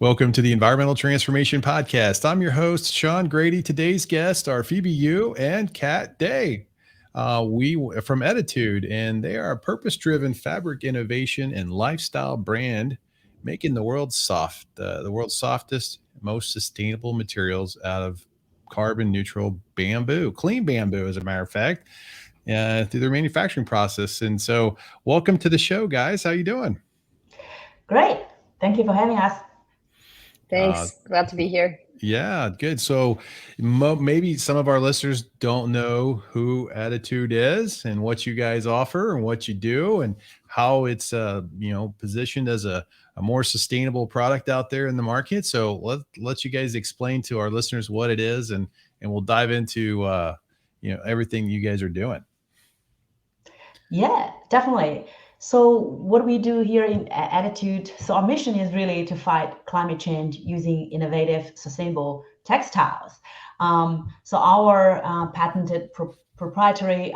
Welcome to the Environmental Transformation Podcast. I'm your host, Sean Grady. Today's guests are Phoebe Yu and Kat Day. We from Ettitude, and they are a purpose-driven fabric innovation and lifestyle brand, making the world's softest, most sustainable materials out of carbon-neutral bamboo, clean bamboo, as a matter of fact, through their manufacturing process. And so, welcome to the show, guys. How you doing? Great. Thank you for having us. Uh, Thanks. Glad to be here. Yeah, good. So maybe some of our listeners don't know who Attitude is and what you guys offer and what you do and how it's positioned as a more sustainable product out there in the market. So let you guys explain to our listeners what it is, and we'll dive into everything you guys are doing. Yeah, definitely. So what we do here in Attitude, so our mission is really to fight climate change using innovative, sustainable textiles. So our patented proprietary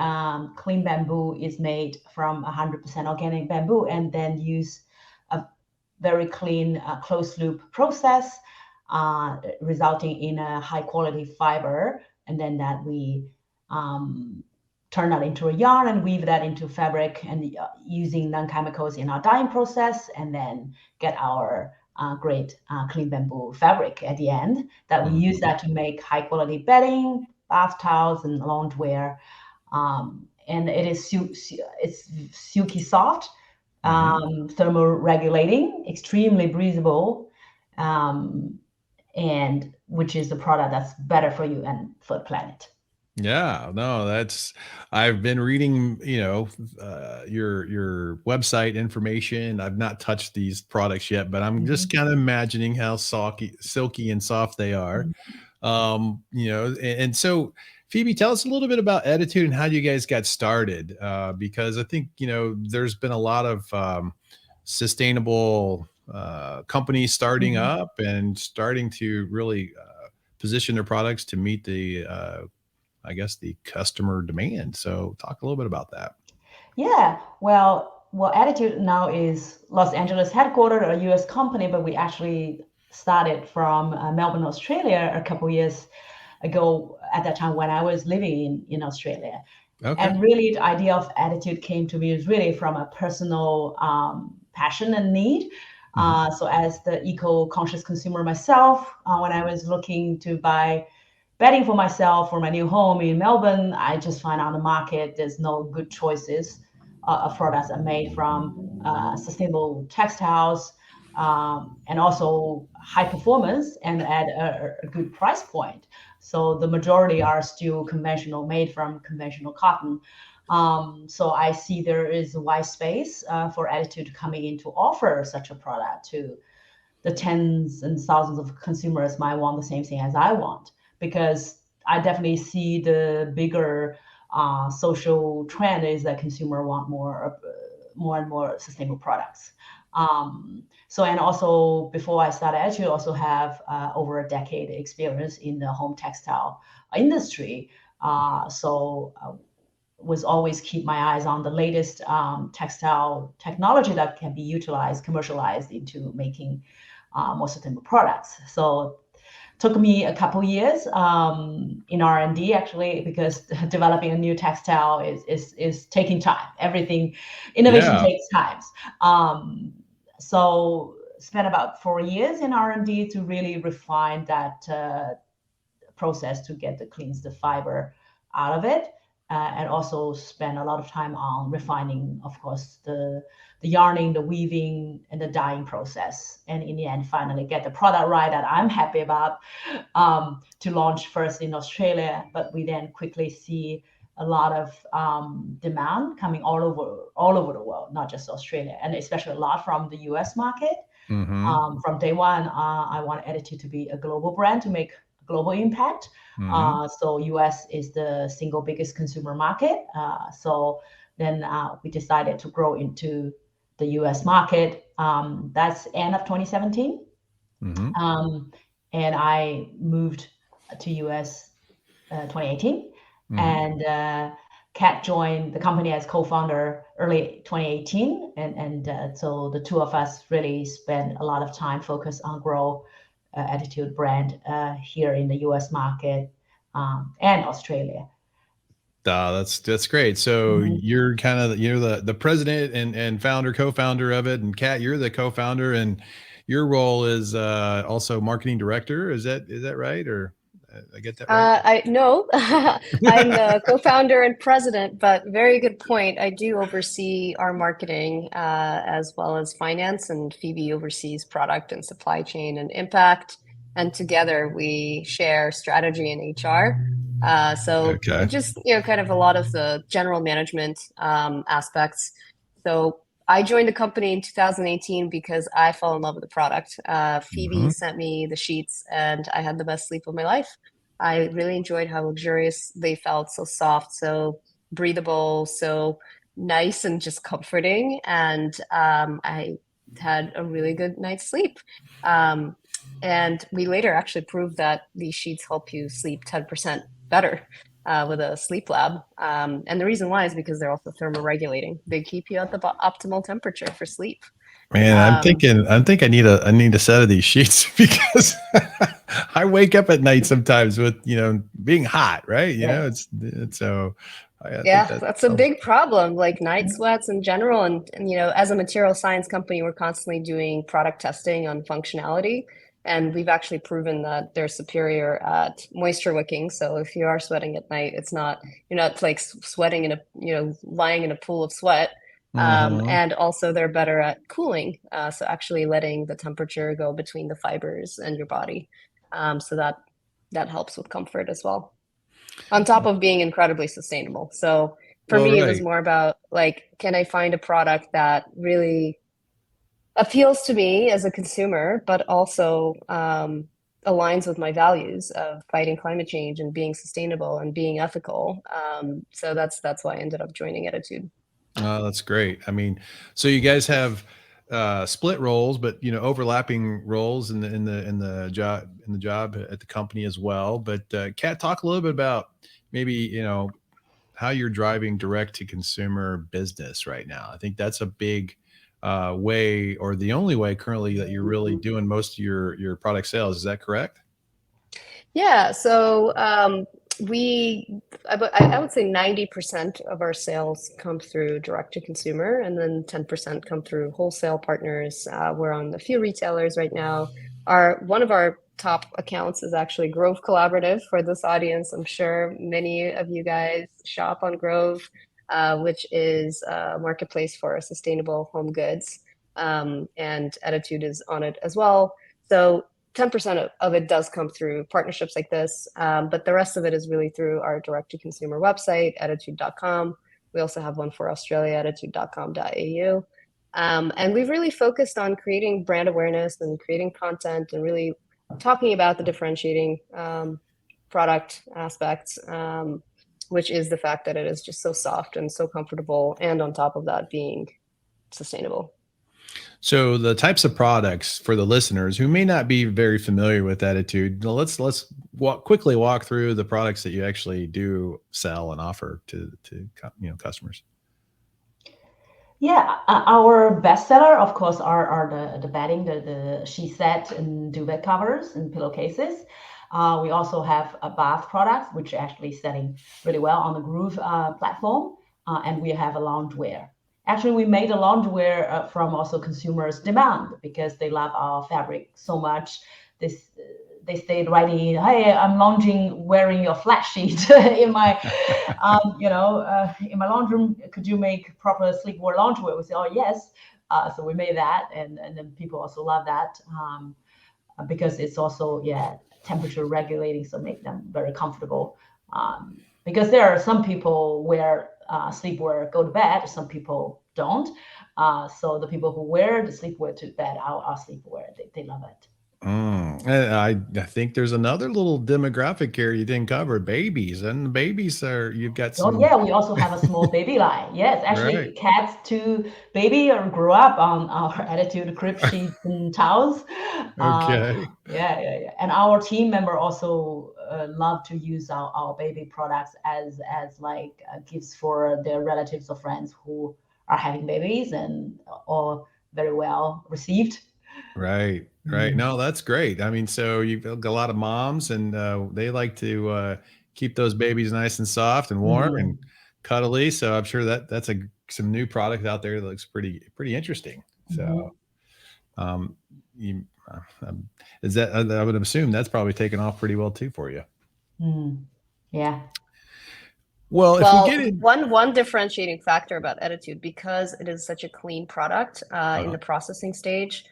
clean bamboo is made from 100% organic bamboo and then use a very clean closed loop process, resulting in a high quality fiber, and then that we turn that into a yarn and weave that into fabric and using non-chemicals in our dyeing process, and then get our great clean bamboo fabric at the end that we use that to make high quality bedding, bath towels, and loungewear. And it's silky soft, thermal regulating, extremely breathable, and which is the product that's better for you and for the planet. Yeah, no, I've been reading, your website information. I've not touched these products yet, but I'm just kind of imagining how silky and soft they are. And so Phoebe, tell us a little bit about Attitude and how you guys got started. Because I think, there's been a lot of sustainable companies starting up and starting to really position their products to meet the customer demand. So talk a little bit about that. Yeah, well, Attitude now is Los Angeles headquartered, a U.S. company, but we actually started from Melbourne, Australia, a couple years ago. At that time, when I was living in Australia, and really the idea of Attitude came to me is really from a personal passion and need. So as the eco-conscious consumer myself, when I was looking to buy bedding for myself for my new home in Melbourne, I just find on the market there's no good choices of products are made from sustainable textiles, and also high performance and at a good price point. So the majority are still conventional, made from conventional cotton. So I see there is a wide space for Attitude coming in to offer such a product to the tens and thousands of consumers might want the same thing as I want, because I definitely see the bigger social trend is that consumer want more and more sustainable products. And also before I started, I actually also have over a decade experience in the home textile industry. Was always keep my eyes on the latest textile technology that can be utilized, commercialized into making more sustainable products. So took me a couple years in R&D actually, because developing a new textile is taking time. Innovation takes time. So spent about 4 years in R&D to really refine that process to get the fiber out of it, and also spend a lot of time on refining, of course, the yarning, the weaving, and the dyeing process, and in the end finally get the product right that I'm happy about, to launch first in Australia. But we then quickly see a lot of demand coming all over the world, not just Australia, and especially a lot from the US market. From day one, I want Attitude to be a global brand to make global impact. So US is the single biggest consumer market. So then we decided to grow into the US market. That's end of 2017. And I moved to US 2018. And Kat joined the company as co-founder early 2018, and so the two of us really spent a lot of time focused on grow Ettitude brand here in the U.S. market and Australia. That's great. So Mhm. you're kind of you're the president and founder, co-founder of it, and Kat, you're the co-founder, and your role is also marketing director. Is that right, or I get that right? I no, I'm the co-founder and president, but very good point. I do oversee our marketing as well as finance, and Phoebe oversees product and supply chain and impact. And together we share strategy and HR. So Okay. just kind of a lot of the general management aspects. So I joined the company in 2018 because I fell in love with the product. Phoebe Hmm. sent me the sheets, and I had the best sleep of my life. I really enjoyed how luxurious they felt, so soft, so breathable, so nice and just comforting. And I had a really good night's sleep. Um, and we later actually proved that these sheets help you sleep 10% better with a sleep lab. And the reason why is because they're also thermoregulating. They keep you at the optimal temperature for sleep. Man, Um, I think I need a set of these sheets because I wake up at night sometimes with, being hot, right? Right. It's so I think Yeah, that that's a sounds big problem, like night sweats in general. And as a material science company, we're constantly doing product testing on functionality. And we've actually proven that they're superior at moisture wicking. So if you are sweating at night, you're not like sweating lying in a pool of sweat. Mhm. And also they're better at cooling. So actually letting the temperature go between the fibers and your body. So that helps with comfort as well, on top of being incredibly sustainable. So for Well, me, it was right. more about like, can I find a product that really appeals to me as a consumer, but also aligns with my values of fighting climate change and being sustainable and being ethical. So that's why I ended up joining Ettitude. Oh, that's great. I mean, so you guys have split roles, but overlapping roles in the job at the company as well. But Kat, talk a little bit about maybe how you're driving direct to consumer business right now. I think that's a big way, or the only way currently that you're really doing most of your product sales. Is that correct? Yeah, so I would say 90% of our sales come through direct to consumer, and then 10% come through wholesale partners. We're on a few retailers right now. One of our top accounts is actually Grove Collaborative. For this audience, I'm sure many of you guys shop on Grove, which is a marketplace for sustainable home goods, and Ettitude is on it as well. So 10% of it does come through partnerships like this, but the rest of it is really through our direct to consumer website, ettitude.com. We also have one for Australia, ettitude.com.au. And we've really focused on creating brand awareness and creating content and really talking about the differentiating product aspects, which is the fact that it is just so soft and so comfortable. And on top of that, being sustainable. So the types of products for the listeners who may not be very familiar with Attitude, let's quickly walk through the products that you actually do sell and offer to customers. Yeah, our bestseller, of course, are the bedding, the sheet set and duvet covers and pillowcases. We also have a bath products, which are actually selling really well on the Groove platform, and we have a loungewear. Actually, we made a loungewear from also consumers' demand because they love our fabric so much. This they stayed writing, "Hey, I'm lounging wearing your flat sheet in my in my laundry room. Could you make proper sleepwear loungewear?" We say, "Oh yes." So we made that, and then people also love that because it's also temperature regulating, so make them very comfortable. Because there are some people wear sleepwear go to bed, some people don't. So the people who wear the sleepwear to bed, our sleepwear, they love it. And I think there's another little demographic here you didn't cover, babies. And the babies are, you've got Oh some, yeah, we also have a small baby line. Yes, right. actually, cats to baby grew up on our Attitude crib sheets and towels. Okay. Yeah. And our team member also love to use our baby products as like gifts for their relatives or friends who are having babies, and all very well received. Right. Right. Mhm. No, that's great. I mean, so you've got a lot of moms and they like to keep those babies nice and soft and warm and Mhm. cuddly. So I'm sure that that's some new product out there that looks pretty interesting. So Mhm. um, you, is that I would assume that's probably taken off pretty well too for you. Mm. Yeah. Well, if we get Well, in, one differentiating factor about Ettitude, because it is such a clean product in uh, the processing stage,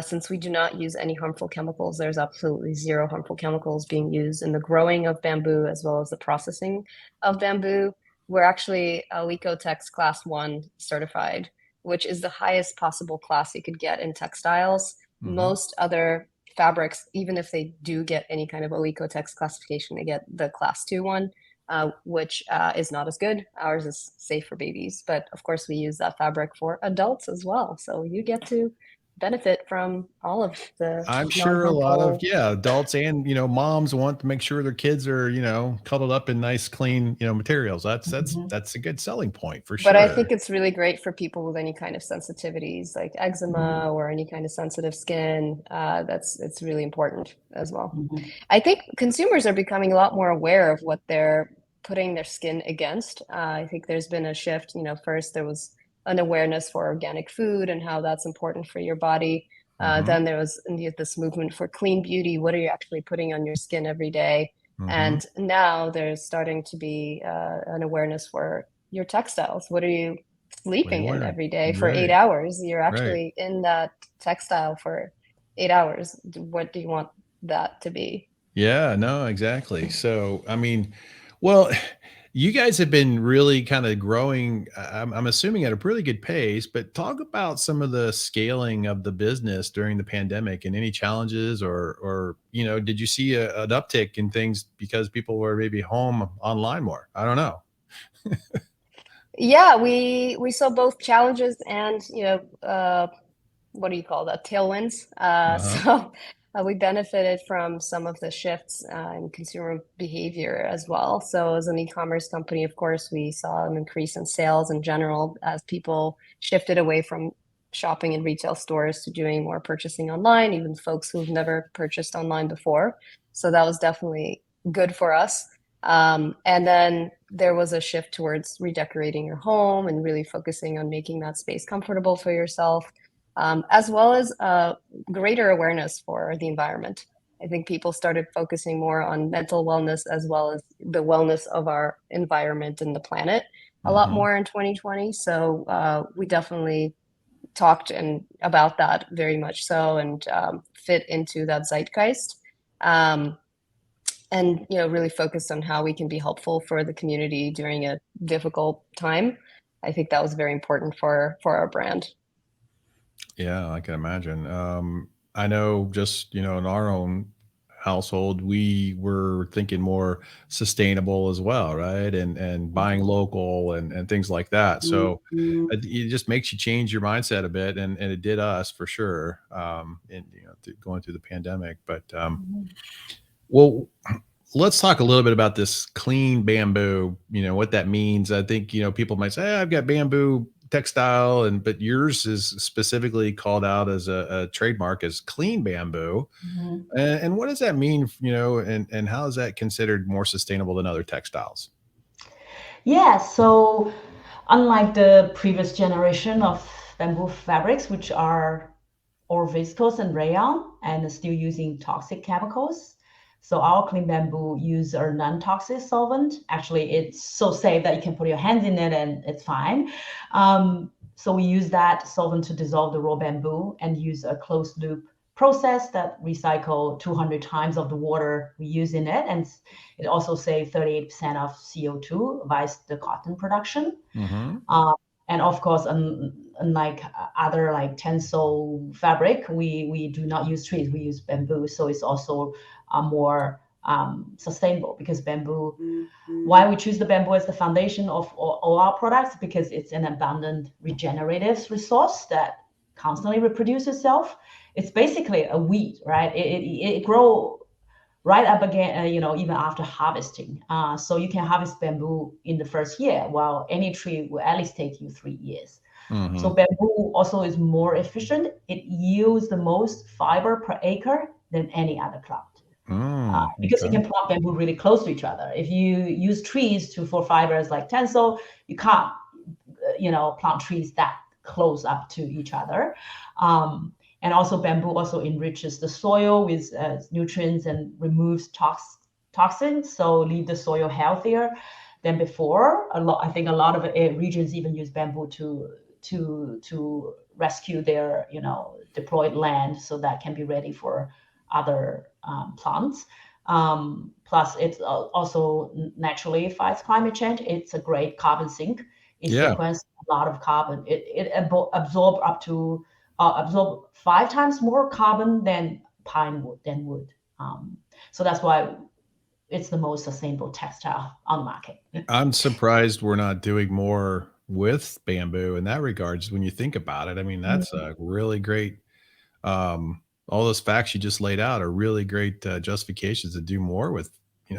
since we do not use any harmful chemicals, there's absolutely zero harmful chemicals being used in the growing of bamboo as well as the processing of bamboo. We're actually Ecotex Class 1 certified, which is the highest possible class you could get in textiles. mhm, Most other fabrics, even if they do get any kind of Ecotex classification, they get the Class 2 one, which is not as good. Ours is safe for babies, but of course we use that fabric for adults as well. So you get to benefit from all of the I'm sure a lot of, non-harmful. yeah, adults and, moms want to make sure their kids are, cuddled up in nice, clean, materials. Mhm. That's a good selling point for But I sure. think it's really great for people with any kind of sensitivities like Mhm. eczema or any kind of sensitive skin. It's really important as well. Mhm. I think consumers are becoming a lot more aware of what they're putting their skin against. I think there's been a shift. First there was an awareness for organic food and how that's important for your body. Mhm, Then there was this movement for clean beauty. What are you actually putting on your skin every day? mhm. And now there's starting to be an awareness for your textiles. What are you What are you sleeping in wearing? every day for eight Right, hours? You're right. actually in that textile for 8 hours. What do you want that to be? Yeah, no, exactly. So, I mean, well, you guys have been really kind of growing, I'm assuming at a really good pace, but talk about some of the scaling of the business during the pandemic and any challenges or, did you see an uptick in things because people were maybe home online more? I don't know. Yeah, we saw both challenges and what do you call that? Tailwinds. Uh-huh. So we benefited from some of the shifts in consumer behavior as well. So as an e-commerce company, of course, we saw an increase in sales in general as people shifted away from shopping in retail stores to doing more purchasing online, even folks who've never purchased online before. So that was definitely good for us. And then there was a shift towards redecorating your home and really focusing on making that space comfortable for yourself, as well as greater awareness for the environment. I think people started focusing more on mental wellness as well as the wellness of our environment and the planet a lot Mhm. more in 2020. So we definitely talked and about that very much so, and fit into that zeitgeist. Um, and really focused on how we can be helpful for the community during a difficult time. I think that was very important for our brand. Yeah, I can imagine. I know just, in our own household, we were thinking more sustainable as well, right? And buying local and things like that. So Mhm. it just makes you change your mindset a bit, and it did us for sure. And going through the pandemic, but Mhm. well, let's talk a little bit about this clean bamboo, what that means. I think, people might say, "Hey, I've got bamboo textile," but yours is specifically called out as a trademark as clean bamboo. Mhm. And what does that mean, and how is that considered more sustainable than other textiles? Yeah, so unlike the previous generation of bamboo fabrics, which are all viscose and rayon and still using toxic chemicals, so our clean bamboo use a non-toxic solvent. Actually, it's so safe that you can put your hands in it and it's fine. So we use that solvent to dissolve the raw bamboo and use a closed loop process that recycle 200 times of the water we use in it, and it also saves 38% of CO2 vice the cotton production. Hmm. And of course, unlike other like tencel fabric, we do not use trees, we use bamboo. So it's also more sustainable, because bamboo, why we choose the bamboo as the foundation of all our products, because it's an abundant regenerative resource that constantly reproduces itself. It's basically a weed, right? It grow right up again, even after harvesting. So you can harvest bamboo in the first year, while any tree will at least take you 3 years. Mhm. So bamboo also is more efficient. It yields the most fiber per acre than any other plant. Because you Okay. can plant bamboo really close to each other. If you use trees for fibers like tencel, you can't, plant trees that close up to each other. And also bamboo also enriches the soil with nutrients and removes toxins, so leave the soil healthier than before. I think a lot of regions even use bamboo to rescue their deployed land, so that can be ready for other plants. Plus, it also naturally fights climate change. It's a great carbon sink. It Yeah. sequences a lot of carbon. It absorb 5 times more carbon than wood. So that's why it's the most sustainable textile on the market. I'm surprised we're not doing more with bamboo in that regards when you think about it. I mean, that's a really great, all those facts you just laid out are really great justifications to do more with,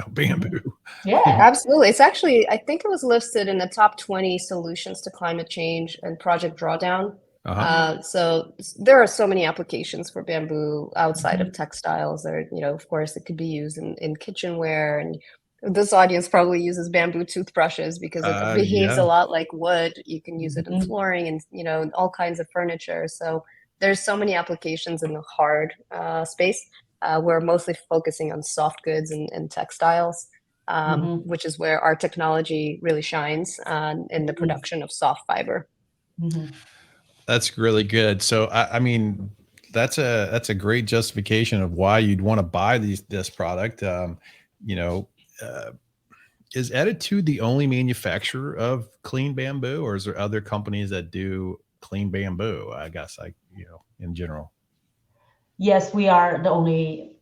bamboo. Yeah. Absolutely. It's actually, I think it was listed in the top 20 solutions to climate change and Project Drawdown. So there are so many applications for bamboo outside of textiles. There, of course, it could be used in kitchenware, and this audience probably uses bamboo toothbrushes because it behaves Yeah. a lot like wood. You can use it in flooring and all kinds of furniture. So there's so many applications in the hard space. We're mostly focusing on soft goods and textiles, which is where our technology really shines in the production of soft fiber. That's really good. So I mean, that's a great justification of why you'd want to buy this product. You know, uh, is Ettitude the only manufacturer of clean bamboo, or is there other companies that do clean bamboo? I guess in general. Yes, we are the only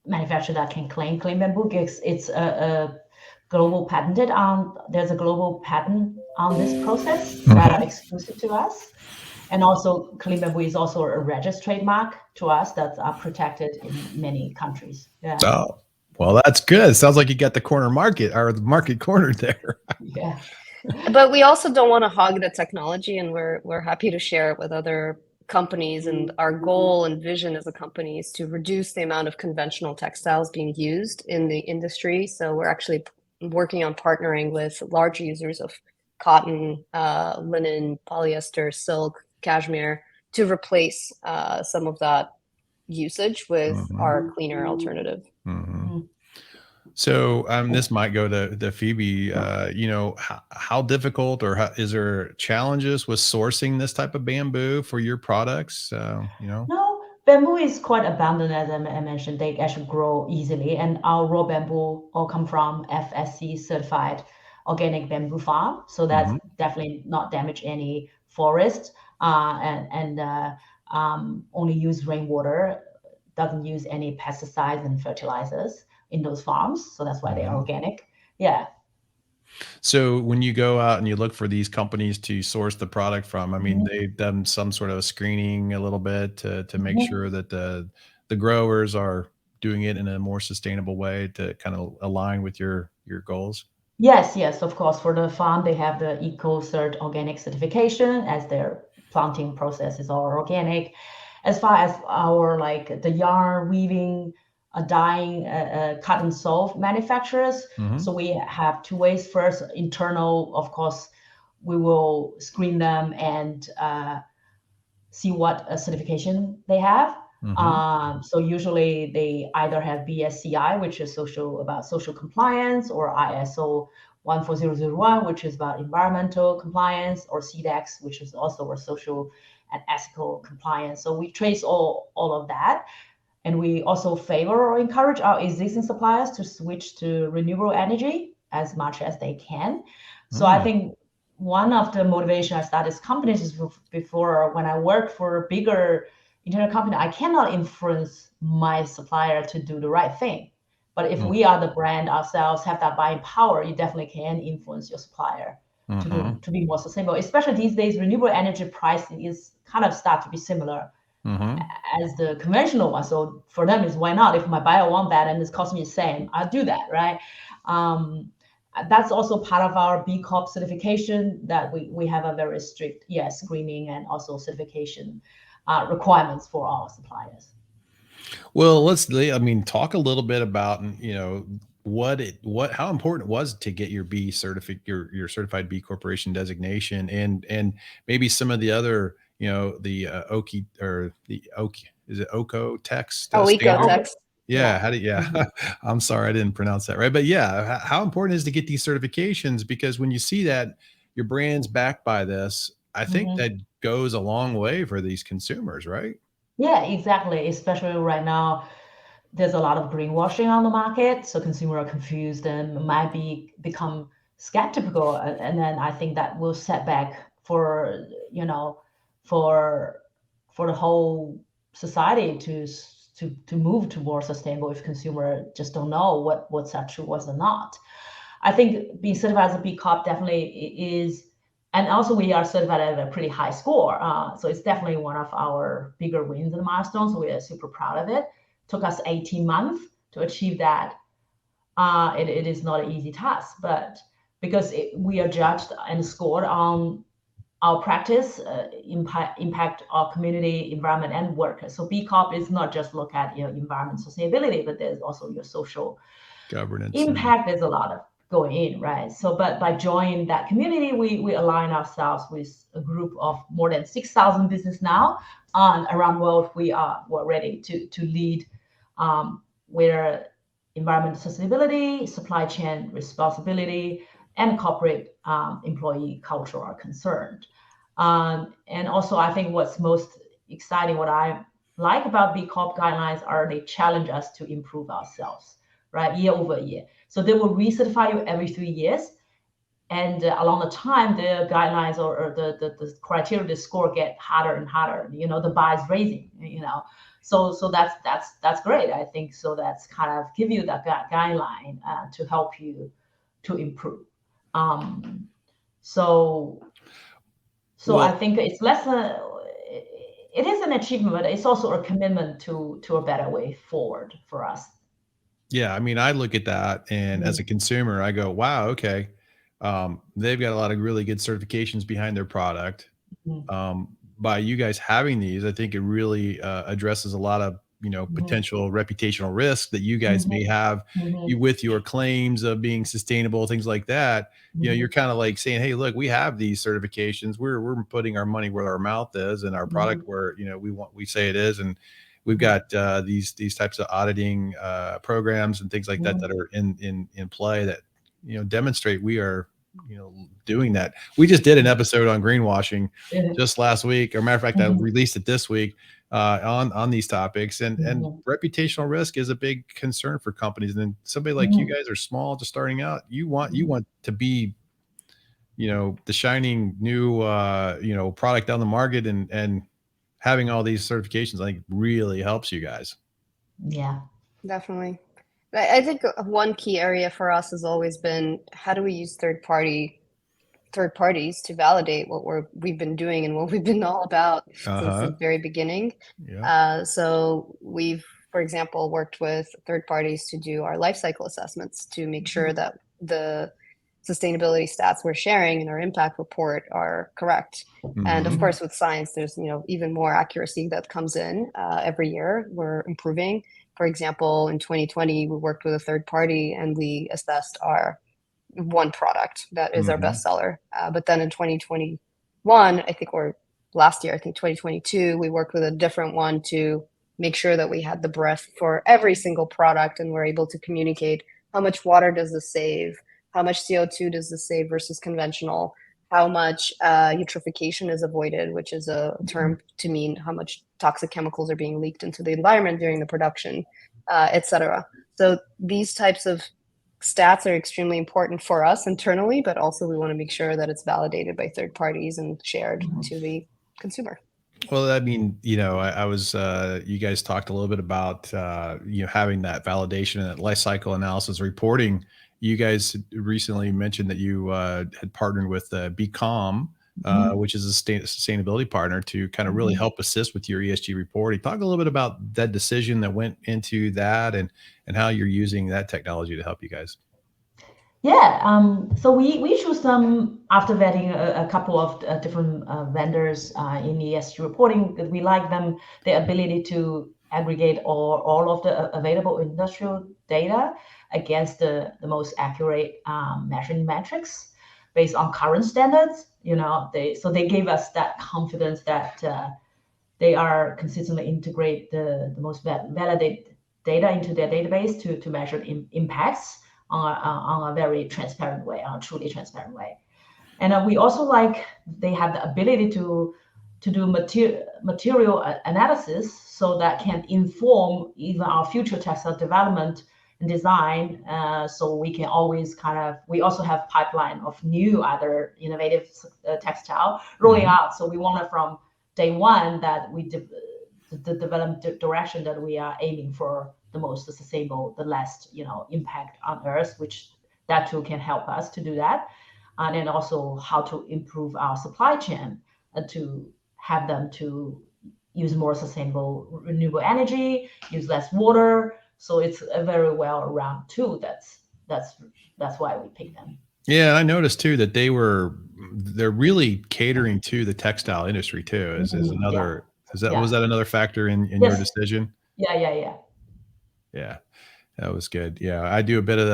manufacturer that can claim clean bamboo, because it's a global patented on. There's a global patent on this process that are exclusive to us. And also, clean bamboo is also a registered trademark to us that's protected in many countries. Yeah. Oh, well, that's good. Sounds like you got the corner market, or the market cornered there. Yeah. But we also don't want to hog the technology, and we're happy to share it with other companies. And our goal and vision as a company is to reduce the amount of conventional textiles being used in the industry. So we're actually working on partnering with large users of cotton, linen, polyester, silk, cashmere to replace some of that usage with our cleaner alternative. So this might go to Phoebe. How difficult, or is there challenges with sourcing this type of bamboo for your products? No, bamboo is quite abundant, as I mentioned. They actually grow easily, and our raw bamboo all come from FSC certified organic bamboo farm. So that's definitely not damage any forest, and only use rainwater, doesn't use any pesticides and fertilizers in those farms. So that's why they're organic. Yeah. So when you go out and you look for these companies to source the product from, I mean, they've done some sort of screening a little bit to make sure that the growers are doing it in a more sustainable way to kind of align with your goals. Yes, of course. For the farm, they have the EcoCert organic certification, as their planting process is all organic. As far as our the yarn weaving, dyeing, cut and sew manufacturers, so we have 2 ways. First, internal, of course, we will screen them and see what certification they have. So usually they either have BSCI, which is social compliance, or ISO 14001, which is about environmental compliance, or CDEX, which is also a social and ethical compliance. So we trace all of that. And we also favor or encourage our existing suppliers to switch to renewable energy as much as they can. So I think one of the motivation I started this company is before, when I worked for a bigger internet company, I cannot influence my supplier to do the right thing. But if we are the brand ourselves, have that buying power, you definitely can influence your supplier to be more sustainable. Especially these days, renewable energy pricing is kind of start to be similar as the conventional one. So for them, is why not? If my buyer want that and it's costing me the same, I'll do that, right? That's also part of our B Corp certification, that we have a very strict screening and also certification requirements for our suppliers. Well, talk a little bit about, how important it was to get your your certified B Corporation designation, and maybe some of the other, the Oki, or the Oki, is it OCO text Oh, standard? Ecotex. Yeah, I'm sorry, I didn't pronounce that right. But yeah, how important is to get these certifications? Because when you see that your brand's backed by this, I think that goes a long way for these consumers, right? Yeah, exactly. Especially right now, there's a lot of greenwashing on the market, so consumers are confused and might become skeptical, and then I think that will set back for for the whole society to move to more sustainable if consumer just don't know what's actually what's not. I think being certified as a B Corp definitely is, and also we are certified at a pretty high score. So it's definitely one of our bigger wins and milestones. So we are super proud of it. Took us 18 months to achieve that. It is not an easy task, but because we are judged and scored on our practice, impact our community, environment, and workers. So B Corp is not just look at environment sustainability, but there's also your social Governance. impact. There's a lot of going in, right? So, but by joining that community, we align ourselves with a group of more than 6,000 business now around the world. We're ready to lead where environmental sustainability, supply chain responsibility, and corporate employee culture are concerned. And also, I think what's most exciting, what I like about B Corp guidelines, are they challenge us to improve ourselves, right, year over year. So they will recertify you every 3 years, and along the time, the guidelines or the criteria, the score get harder and harder. The bar is raising. So that's great. I think so. That's kind of give you that guideline to help you to improve. So Well, I think it's less. It is an achievement, but it's also a commitment to a better way forward for us. yeah, I look at that, and as a consumer, I go, wow, okay. They've got a lot of really good certifications behind their product. By you guys having these, I think it really addresses a lot of potential reputational risk that you guys may have, you with your claims of being sustainable, things like that. You're kind of like saying, hey, look, we have these certifications. We're putting our money where our mouth is, and our product where we say it is, and we've got these types of auditing programs and things like that that are in play that demonstrate we are doing that. We just did an episode on greenwashing just last week, or matter of fact, I released it this week on these topics, and reputational risk is a big concern for companies. And then somebody like you guys are small, just starting out. You want to be the shining new product on the market, and having all these certifications, I think, really helps you guys. Yeah. Definitely. I think one key area for us has always been, how do we use third parties to validate what we've been doing and what we've been all about since the very beginning. Yeah. So we've, for example, worked with third parties to do our life cycle assessments to make sure that the sustainability stats we're sharing in our impact report are correct. And of course, with science, there's even more accuracy that comes in every year. We're improving. For example, in 2020, we worked with a third party and we assessed our one product that is our bestseller. But then in 2021, I think, or last year, I think 2022, we worked with a different one to make sure that we had the breadth for every single product, and we're able to communicate how much water does this save, how much CO2 does this save versus conventional, how much eutrophication is avoided, which is a term to mean how much toxic chemicals are being leaked into the environment during the production, et cetera. So these types of stats are extremely important for us internally, but also we want to make sure that it's validated by third parties and shared to the consumer. Well, I mean, I was, you guys talked a little bit about, having that validation and that life cycle analysis reporting. You guys recently mentioned that you had partnered with Becom, which is a sustainability partner to kind of really help assist with your ESG reporting. Talk a little bit about that decision that went into that and how you're using that technology to help you guys. Yeah, so we choose them after vetting a couple of different vendors in ESG reporting. We like them, their ability to aggregate all of the available industrial data against the most accurate measuring metrics based on current standards. They gave us that confidence that they are consistently integrate the most validated data into their database to measure impacts on a very transparent way, on a truly transparent way. And we also like they have the ability to do material analysis, so that can inform even our future textile development and design. So we can always we also have pipeline of new other innovative textile rolling out. So we want to from day one that we the development direction that we are aiming for the most sustainable, the less impact on Earth, which that too can help us to do that, and then also how to improve our supply chain to have them to use more sustainable renewable energy, use less water. So it's a very well around tool. That's why we picked them. Yeah, I noticed too that they're really catering to the textile industry too. Is another was that another factor in your decision? Yeah. Yeah. That was good. Yeah, I do a bit of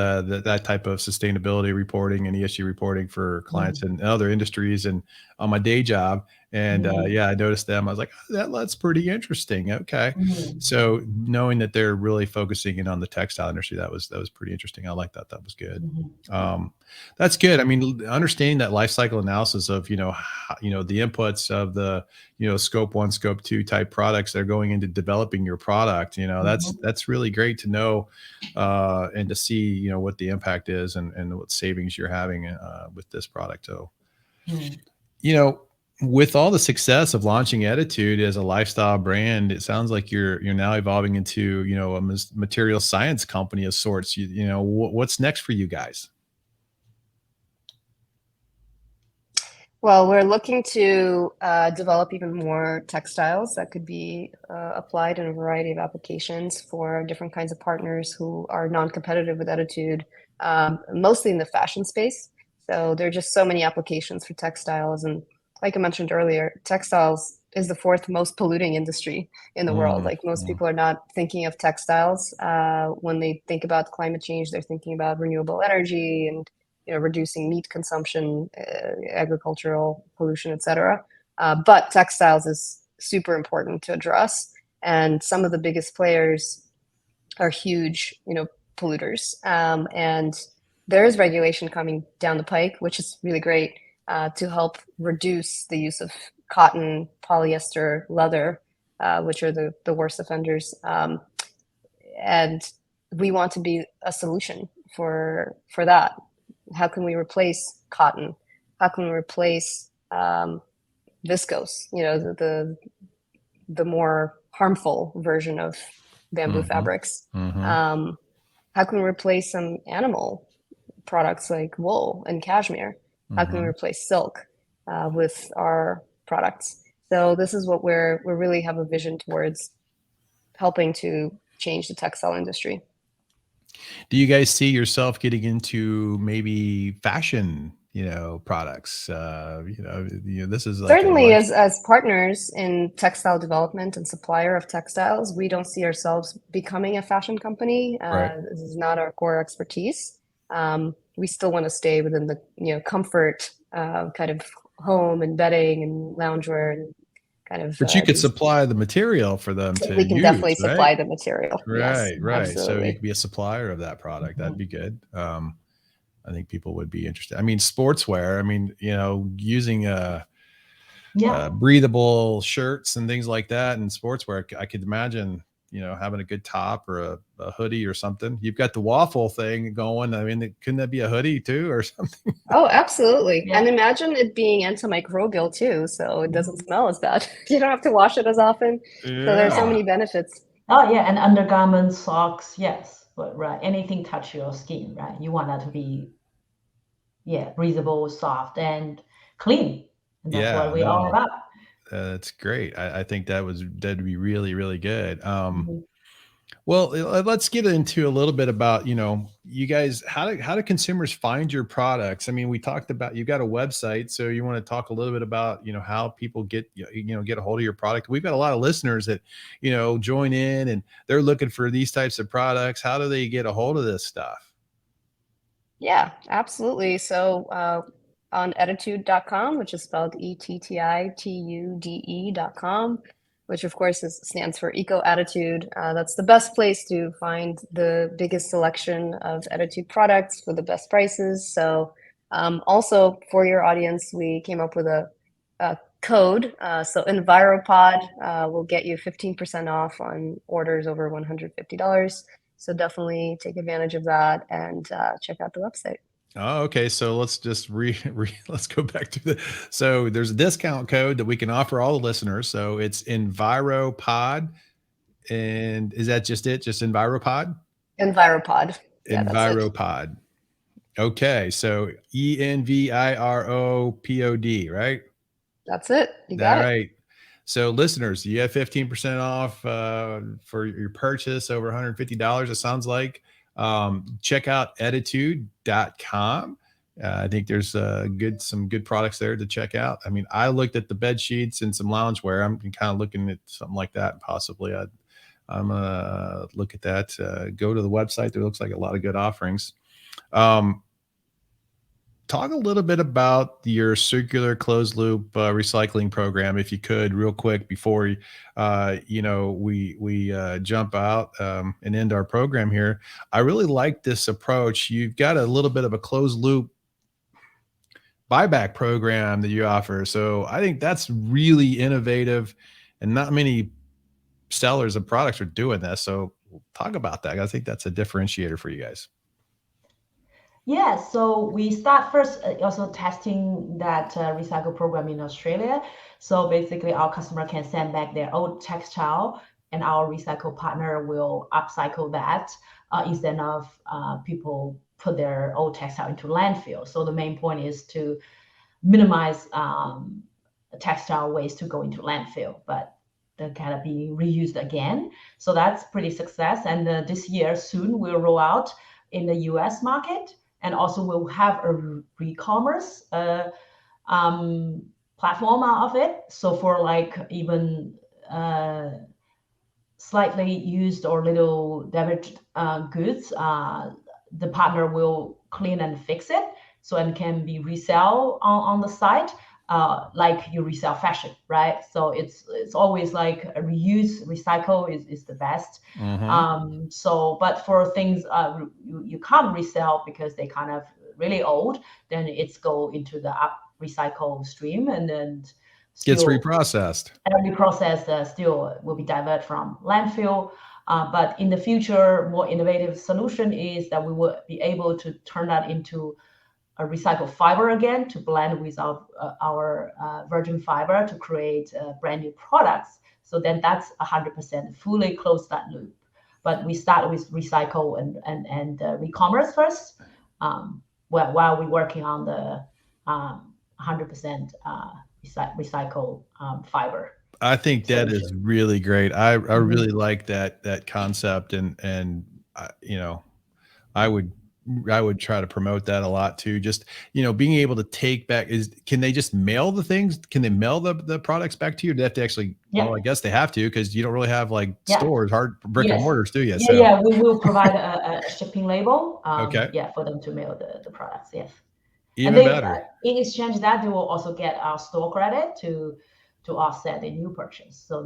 that type of sustainability reporting and ESG reporting for clients in other industries and on my day job. And yeah, I noticed them. I was like, oh, that's pretty interesting. Okay, so knowing that they're really focusing in on the textile industry, that was pretty interesting. I like that. That was good. That's good. I mean, understanding that life cycle analysis of the inputs of the scope 1, scope 2 type products that are going into developing your product. That's really great to know. And to see, what the impact is and what savings you're having with this product. So, with all the success of launching Ettitude as a lifestyle brand, it sounds like you're now evolving into, a material science company of sorts. What's next for you guys? Well, we're looking to develop even more textiles that could be applied in a variety of applications for different kinds of partners who are non-competitive with Ettitude, mostly in the fashion space. So there are just so many applications for textiles. And like I mentioned earlier, textiles is the 4th most polluting industry in the world. Like most people are not thinking of textiles when they think about climate change. They're thinking about renewable energy and reducing meat consumption, agricultural pollution, etc. But textiles is super important to address. And some of the biggest players are huge, polluters. And there is regulation coming down the pike, which is really great to help reduce the use of cotton, polyester, leather, which are the worst offenders. And we want to be a solution for that. How can we replace cotton? How can we replace viscose? The more harmful version of bamboo fabrics. How can we replace some animal products like wool and cashmere? How can we replace silk with our products? So this is what we really have a vision towards helping to change the textile industry. Do you guys see yourself getting into maybe fashion, products? This is like certainly as partners in textile development and supplier of textiles, we don't see ourselves becoming a fashion company. Right. This is not our core expertise. We still want to stay within the comfort kind of home and bedding and loungewear and kind of. But you could supply the material for them to we can use, definitely right? supply the material. Right, Yes, right. absolutely. So you could be a supplier of that product. That'd be good. I think people would be interested. I mean, sportswear. I mean, using breathable shirts and things like that and sportswear. I could imagine, having a good top or a hoodie or something. You've got the waffle thing going. I mean, couldn't that be a hoodie too or something? Oh, absolutely. Yeah. And imagine it being antimicrobial too, so it doesn't Mhm. smell as bad. You don't have to wash it as often. So there's so Yeah. many benefits. Oh yeah, and undergarments, socks, yes, but right, anything touch your skin, right? You want that to be breathable, soft, and clean, and that's Yeah, what we're all no, about. that's great. I think that'd be really, really good. Mhm. Well, let's get into a little bit about, you guys, how do consumers find your products? I mean, we talked about, you got a website, so you want to talk a little bit about, how people get a hold of your product. We've got a lot of listeners that, join in and they're looking for these types of products. How do they get a hold of this stuff? Yeah, absolutely. So on Ettitude.com, which is spelled Ettitude.com, which of course stands for Eco Attitude. That's the best place to find the biggest selection of Ettitude products for the best prices. So also for your audience, we came up with a code. So EnviroPod will get you 15% off on orders over $150. So definitely take advantage of that and check out the website. Oh, okay. So let's just let's go back to so there's a discount code that we can offer all the listeners. So it's EnviroPod. And is that just it? Just EnviroPod? EnviroPod. Yeah, that's it. EnviroPod. Okay. So EnviroPod, right? That's it. You All got it. right. So listeners, you have 15% off for your purchase over $150, it sounds like. Check out Ettitude.com. I think there's some good products there to check out. I mean, I looked at the bed sheets and some loungewear. I'm kind of looking at something like that. Possibly I'm gonna look at that. Go to the website. There looks like a lot of good offerings. Um, Talk a little bit about your circular closed loop recycling program, if you could, real quick before we jump out and end our program here. I really like this approach. You've got a little bit of a closed loop buyback program that you offer, so I think that's really innovative, and not many sellers of products are doing this. So talk about that. I think that's a differentiator for you guys. Yeah, so we start first also testing that recycle program in Australia. So basically, our customer can send back their old textile, and our recycle partner will upcycle that instead of people put their old textile into landfill. So the main point is to minimize textile waste to go into landfill, but they're kind of being reused again. So that's pretty success. And this year soon we'll roll out in the US market, and also we'll have a e-commerce platform out of it. So for like even slightly used or little damaged goods, the partner will clean and fix it, so it can be resell on the site, like you resell fashion, right? So it's always like a reuse, recycle is the best. Mm-hmm. So, but for things you can't resell because they kind of really old, then it's go into the up recycle stream, and then Gets still reprocessed. every process still will be diverted from landfill. But in the future, more innovative solution is that we will be able to turn that into a recycled fiber again, to blend with our virgin fiber to create brand new products. So then that's 100% fully close that loop. But we start with recycle and e-commerce first, while we're working on the 100% recycle fiber I think that is solution. really great. I Mhm. really like that concept, and I would I would try to promote that a lot too. Just being able to take back, can they just mail the things? Can they mail the products back to you? Or do they have to actually? Well, Yeah, I guess they have to, because you don't really have like yeah, stores, hard brick and yes. mortars, do you? Yeah, So yeah, we will provide a shipping label, okay, yeah, for them to mail the products, yes. And even they, better. in exchange that, they will also get our store credit to offset the new purchase. So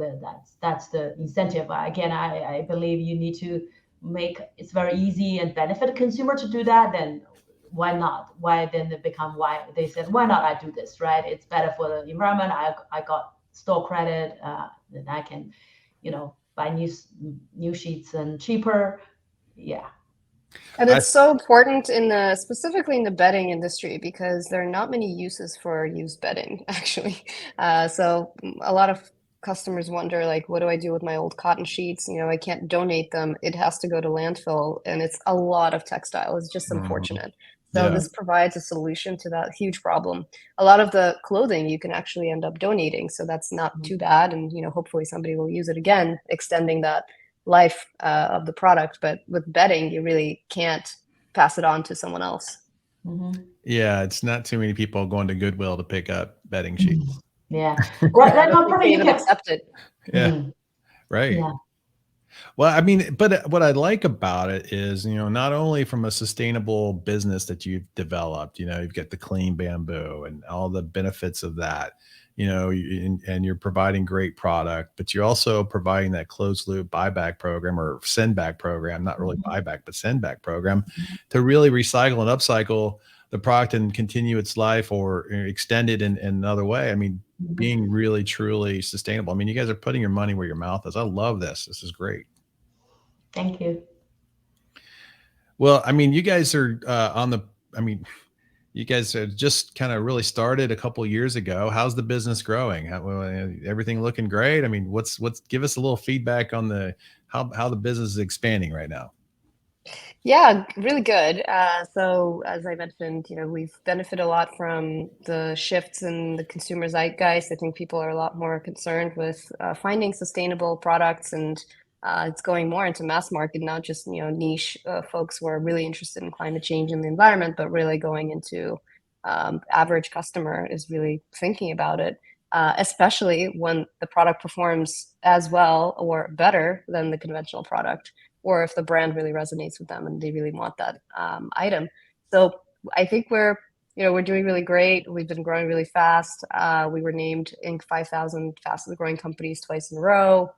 that's the incentive. Again, I believe you need to make it's very easy and benefit the consumer to do that. Then why not? Why then it become why they said why not I do this, right? It's better for the environment. I got store credit, then I can buy new new sheets and cheaper. Yeah. And it's so important specifically in the bedding industry, because there are not many uses for used bedding, actually. So a lot of customers wonder, like, what do I do with my old cotton sheets? I can't donate them. It has to go to landfill, and it's a lot of textile. It's just unfortunate. So this provides a solution to that huge problem. A lot of the clothing you can actually end up donating, so that's not too bad. And hopefully somebody will use it again, extending that life of the product. But with bedding, you really can't pass it on to someone else. Yeah, it's not too many people going to Goodwill to pick up bedding sheets. Yeah, right now probably you can accept it. Yeah, right. Yeah. Well, I mean, but what I like about it is, not only from a sustainable business that you've developed, you've got the clean bamboo and all the benefits of that, and you're providing great product, but you're also providing that closed loop buyback program or send back program, not really buyback, but send back program to really recycle and upcycle the product and continue its life or extend it in another way. I mean, being really, truly sustainable. I mean, you guys are putting your money where your mouth is. I love this. This is great. Thank you. Well, I mean, you guys are you guys are just kind of really started a couple of years ago. How's the business growing? Everything looking great? I mean, give us a little feedback on how the business is expanding right now. Yeah, really good. So as I mentioned, we've benefited a lot from the shifts in the consumer zeitgeist. I think people are a lot more concerned with finding sustainable products, and it's going more into mass market, not just niche folks who are really interested in climate change and the environment, but really going into average customer is really thinking about it, especially when the product performs as well or better than the conventional product, or if the brand really resonates with them and they really want that item. So I think we're doing really great. We've been growing really fast. We were named Inc. 5000 fastest growing companies twice in a row.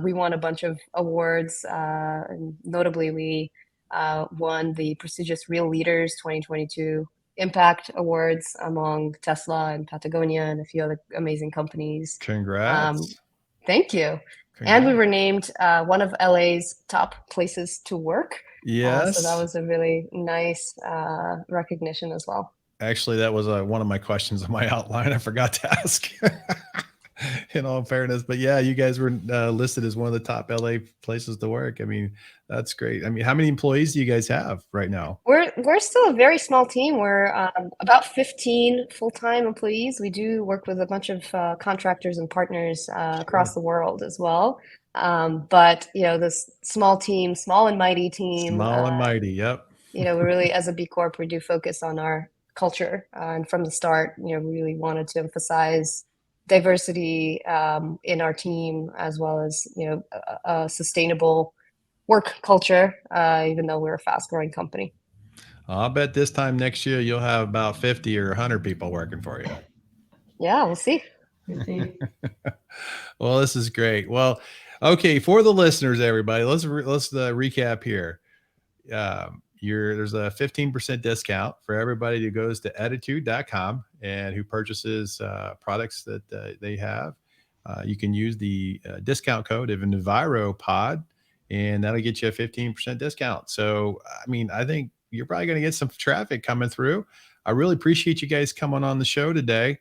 We won a bunch of awards. And notably, we won the prestigious Real Leaders 2022 Impact Awards among Tesla and Patagonia and a few other amazing companies. Congrats. Thank you. Congrats. And we were named one of LA's top places to work. Yes. So that was a really nice recognition as well. Actually, that was one of my questions on my outline. I forgot to ask. In all fairness, but yeah, you guys were listed as one of the top LA places to work. I mean, that's great. I mean, how many employees do you guys have right now? We're still a very small team. We're about 15 full-time employees. We do work with a bunch of contractors and partners across the world as well. But this small and mighty team. Small and mighty. Yep. We really, as a B Corp, we do focus on our culture, and from the start, we really wanted to emphasize diversity in our team, as well as a sustainable work culture, even though we're a fast-growing company. I'll bet this time next year you'll have about 50 or 100 people working for you. Yeah, we'll see. Well, this is great. Well, okay, for the listeners, everybody, let's recap here. There's a 15% discount for everybody who goes to ettitude.com and who purchases products that they have. You can use the discount code of EnviroPod, and that'll get you a 15% discount. So, I mean, I think you're probably going to get some traffic coming through. I really appreciate you guys coming on the show today.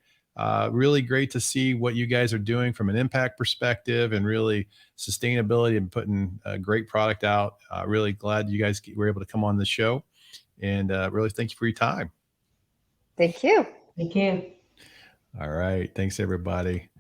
Really great to see what you guys are doing from an impact perspective and really sustainability and putting a great product out. Really glad you guys were able to come on the show, and really thank you for your time. Thank you. Thank you. All right. Thanks, everybody.